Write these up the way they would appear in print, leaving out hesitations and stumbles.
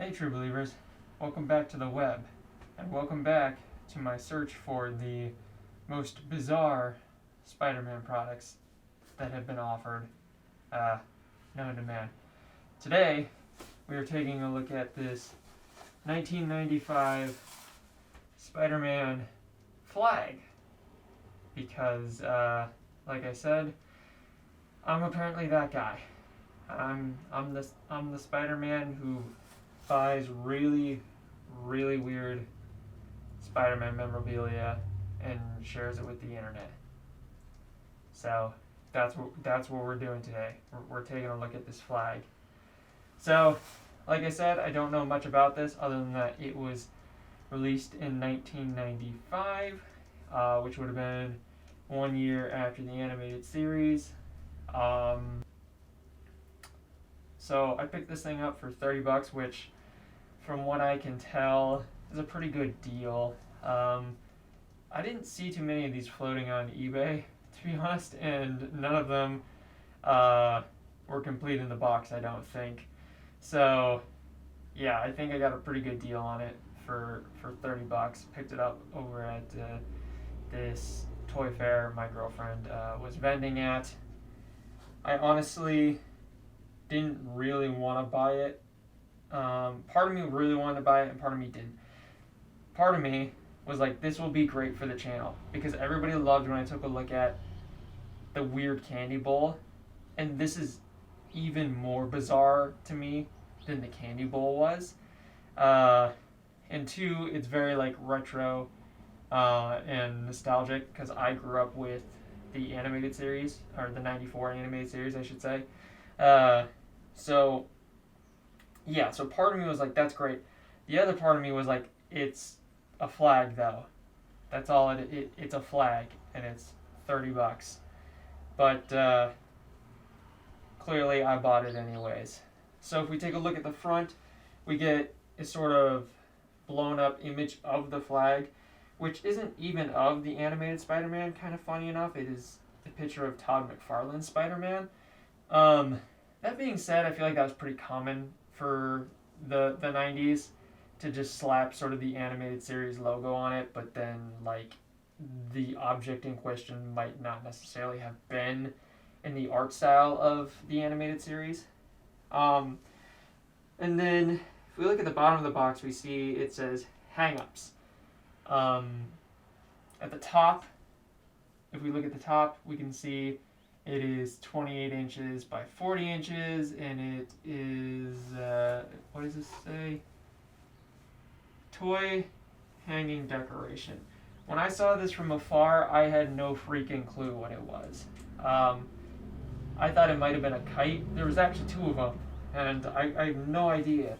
Hey True Believers, welcome back to the web, and welcome back to my search for the most bizarre Spider-Man products that have been offered, known to man. Today, we are taking a look at this 1995 Spider-Man flag, because, like I said, I'm apparently that guy. I'm the Spider-Man who buys really weird Spider-Man memorabilia and shares it with the internet. So that's what we're doing today. We're taking a look at this flag. So, like I said, I don't know much about this other than that it was released in 1995, which would have been 1 year after the animated series. So I picked this thing up for $30, which, from what I can tell, is a pretty good deal. I didn't see too many of these floating on eBay, to be honest, and none of them were complete in the box, I don't think. So, yeah, I think I got a pretty good deal on it for $30. Picked it up over at this toy fair my girlfriend was vending at. I honestly didn't really want to buy it. Part of me really wanted to buy it and part of me didn't. Part of me was like, this will be great for the channel, because everybody loved when I took a look at the weird candy bowl, and this is even more bizarre to me than the candy bowl was. And two, it's very like retro and nostalgic, because I grew up with the animated series, or the 94 animated series I should say. So part of me was like, that's great. The other part of me was like, it's a flag though. That's all it's a flag, and it's $30. But clearly I bought it anyways. So if we take a look at the front, we get a sort of blown up image of the flag, which isn't even of the animated Spider-Man, kind of funny enough. It is a picture of Todd McFarlane's Spider-Man. That being said, I feel like that was pretty common for the 90s to just slap sort of the animated series logo on it, but then like the object in question might not necessarily have been in the art style of the animated series. And then if we look at the bottom of the box, we see it says hang-ups. At the top, if we look at the top, we can see it is 28 inches by 40 inches, and it is, what does this say? Toy hanging decoration. When I saw this from afar, I had no freaking clue what it was. I thought it might have been a kite. There was actually two of them, and I have no idea.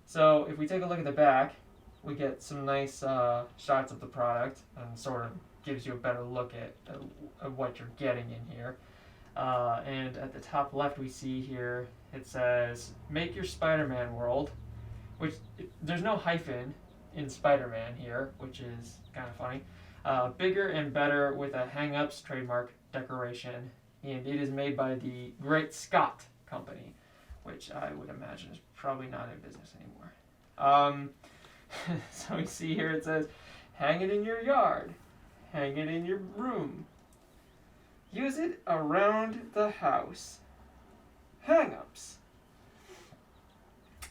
So if we take a look at the back, we get some nice shots of the product, and sort of gives you a better look at what you're getting in here. And at the top left we see here, it says, make your Spider-Man world, which there's no hyphen in Spider-Man here, which is kind of funny. Bigger and better with a hang-ups trademark decoration, and it is made by the Great Scott Company, which I would imagine is probably not in business anymore. So we see here it says, hang it in your yard, hang it in your room, use it around the house. Hang-ups.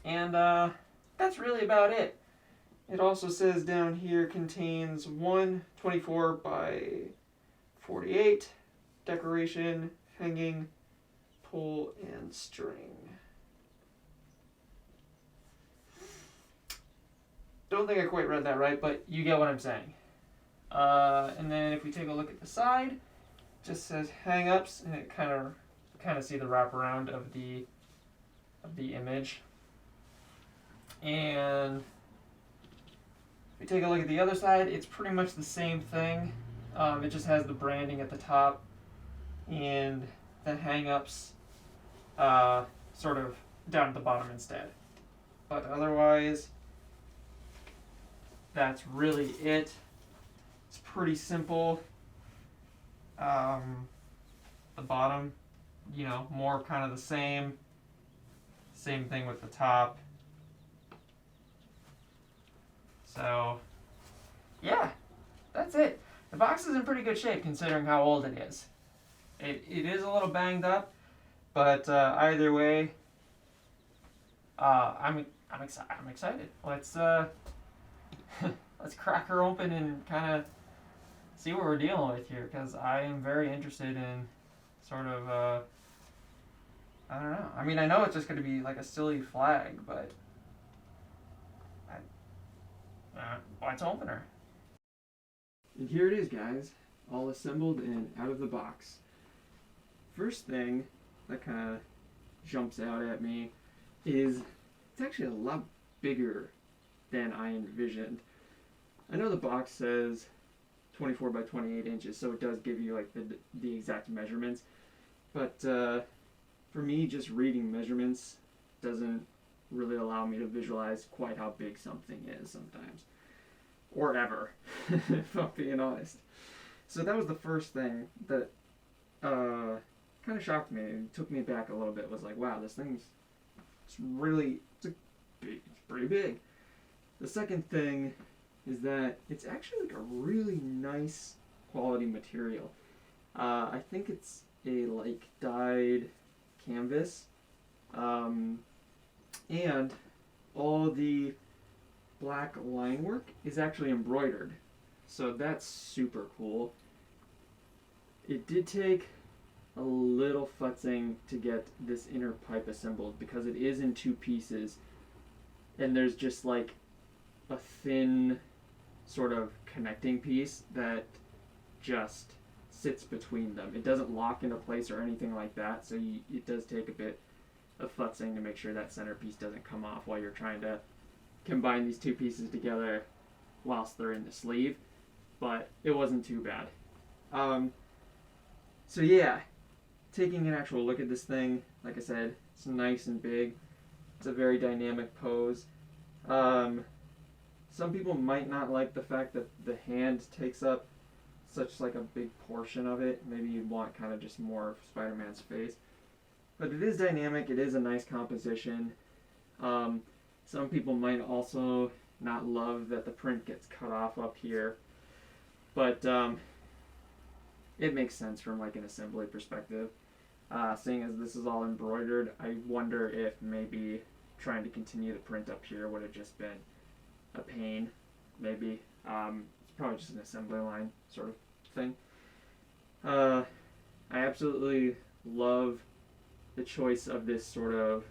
And that's really about it. It also says down here contains one 24 by 48 decoration, hanging, pull, and string. Don't think I quite read that right, but you get what I'm saying. And then if we take a look at the side, it just says hang-ups, and it kind of see the wraparound of the image. And if we take a look at the other side, it's pretty much the same thing. It just has the branding at the top and the hang-ups sort of down at the bottom instead. But otherwise, that's really it. It's pretty simple. The bottom, you know, more kind of the same. Same thing with the top. the box is in pretty good shape considering how old it is. It is a little banged up, but either way, I'm excited. Let's let's crack her open and kind of see what we're dealing with here, because I am very interested in sort of I don't know. I mean, I know it's just going to be like a silly flag, but let's open her. And here it is, guys, all assembled and out of the box. First thing that kind of jumps out at me is it's actually a lot bigger than I envisioned. I know the box says 24 by 28 inches, so it does give you like the exact measurements, but for me, just reading measurements doesn't really allow me to visualize quite how big something is sometimes, or ever, if I'm being honest. So that was the first thing that kind of shocked me and took me back a little bit. Was like, wow, this thing's it's pretty big. The second thing is that it's actually like a really nice quality material. I think it's a like dyed canvas, and all the black line work is actually embroidered, so that's super cool. It did take a little futzing to get this inner pipe assembled because it is in two pieces, and there's just like a thin sort of connecting piece that just sits between them. It doesn't lock into place or anything like that, so it does take a bit of futzing to make sure that center piece doesn't come off while you're trying to combine these two pieces together whilst they're in the sleeve, but it wasn't too bad. So yeah, taking an actual look at this thing, like I said, it's nice and big. It's a very dynamic pose. Some people might not like the fact that the hand takes up such like a big portion of it. Maybe you'd want kind of just more of Spider-Man's face. But it is dynamic. It is a nice composition. Some people might also not love that the print gets cut off up here. But it makes sense from like an assembly perspective. Seeing as this is all embroidered, I wonder if maybe trying to continue the print up here would have just been a pain, maybe. It's probably just an assembly line sort of thing. I absolutely love the choice of this sort of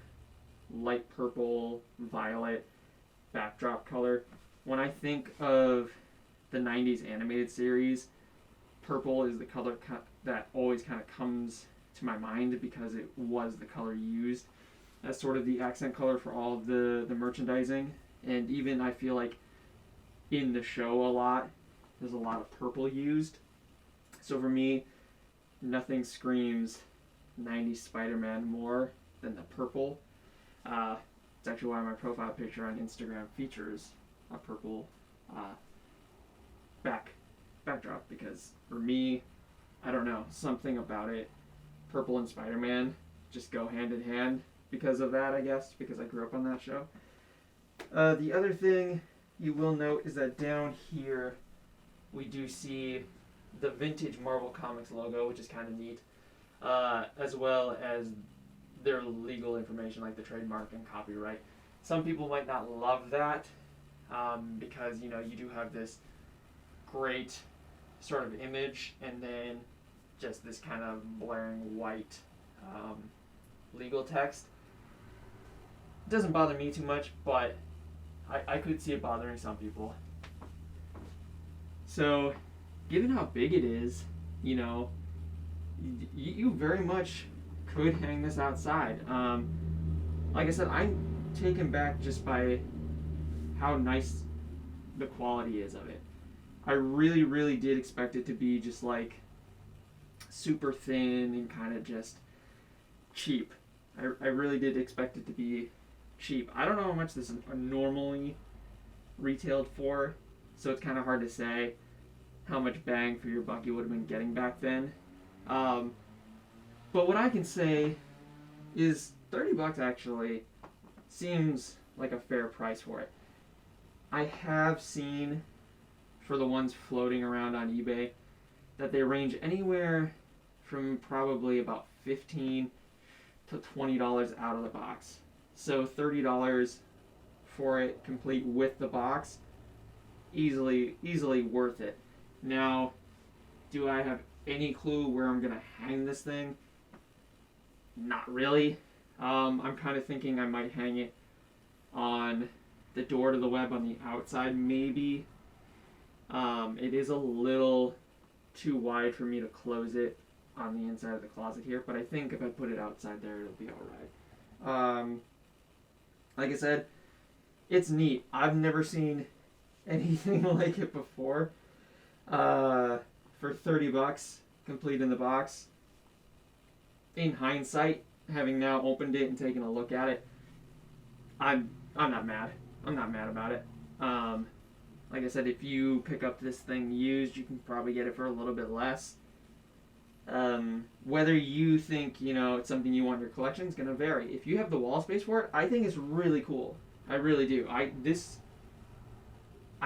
light purple, violet backdrop color. When I think of the 90s animated series, purple is the color that always kind of comes to my mind because it was the color used as sort of the accent color for all of the merchandising. And even I feel like in the show a lot, there's a lot of purple used. So for me, nothing screams 90s Spider-Man more than the purple. It's actually why my profile picture on Instagram features a purple backdrop, because for me, I don't know, something about it, purple and Spider-Man just go hand in hand because of that, I guess, because I grew up on that show. The other thing you will note is that down here we do see the vintage Marvel Comics logo, which is kind of neat, as well as their legal information like the trademark and copyright. Some people might not love that because, you know, you do have this great sort of image and then just this kind of blaring white legal text. It doesn't bother me too much, but I could see it bothering some people. So, given how big it is, you know, you very much could hang this outside. Like I said, I'm taken back just by how nice the quality is of it. I really, really did expect it to be just like super thin and kind of just cheap. I really did expect it to be cheap. I don't know how much this is normally retailed for, so it's kind of hard to say how much bang for your buck you would have been getting back then. But what I can say is $30 actually seems like a fair price for it. I have seen for the ones floating around on eBay that they range anywhere from probably about $15 to $20 out of the box. So $30 for it complete with the box, easily worth it. Now, do I have any clue where I'm gonna hang this thing? Not really. I'm kind of thinking I might hang it on the door to the web on the outside, maybe. It is a little too wide for me to close it on the inside of the closet here, but I think if I put it outside there, it'll be alright. Like I said, it's neat. I've never seen anything like it before. For $30, complete in the box. In hindsight, having now opened it and taken a look at it, I'm not mad. I'm not mad about it. Like I said, if you pick up this thing used, you can probably get it for a little bit less. Whether you think, it's something you want in your collection is going to vary. If you have the wall space for it, I think it's really cool. I really do. I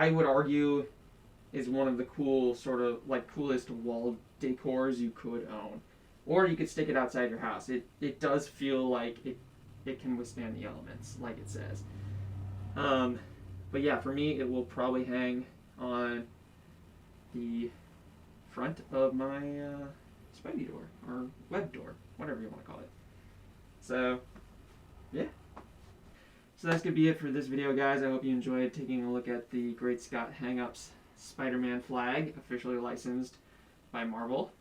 would argue, is one of the coolest wall decors you could own. Or you could stick it outside your house. It does feel like it can withstand the elements, like it says. But yeah, for me, it will probably hang on the front of my Spidey door, or web door, whatever you want to call it. So, yeah. So that's going to be it for this video, guys. I hope you enjoyed taking a look at the Great Scott Hang-Ups Spider-Man flag, officially licensed by Marvel.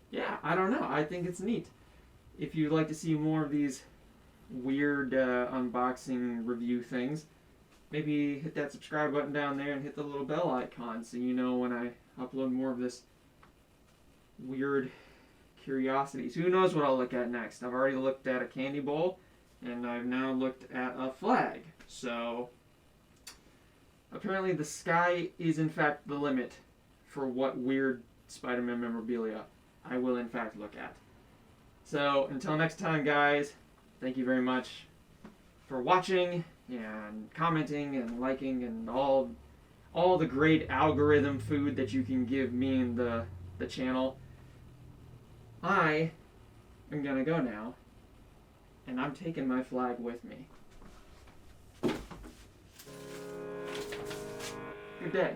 Yeah, I don't know. I think it's neat. If you'd like to see more of these weird unboxing review things, maybe hit that subscribe button down there and hit the little bell icon so you know when I upload more of this weird curiosities. Who knows what I'll look at next? I've already looked at a candy bowl, and I've now looked at a flag. So apparently the sky is in fact the limit for what weird Spider-Man memorabilia I will in fact look at. So until next time, guys, thank you very much for watching and commenting and liking and all the great algorithm food that you can give me and the channel. I am gonna go now, and I'm taking my flag with me. Good day.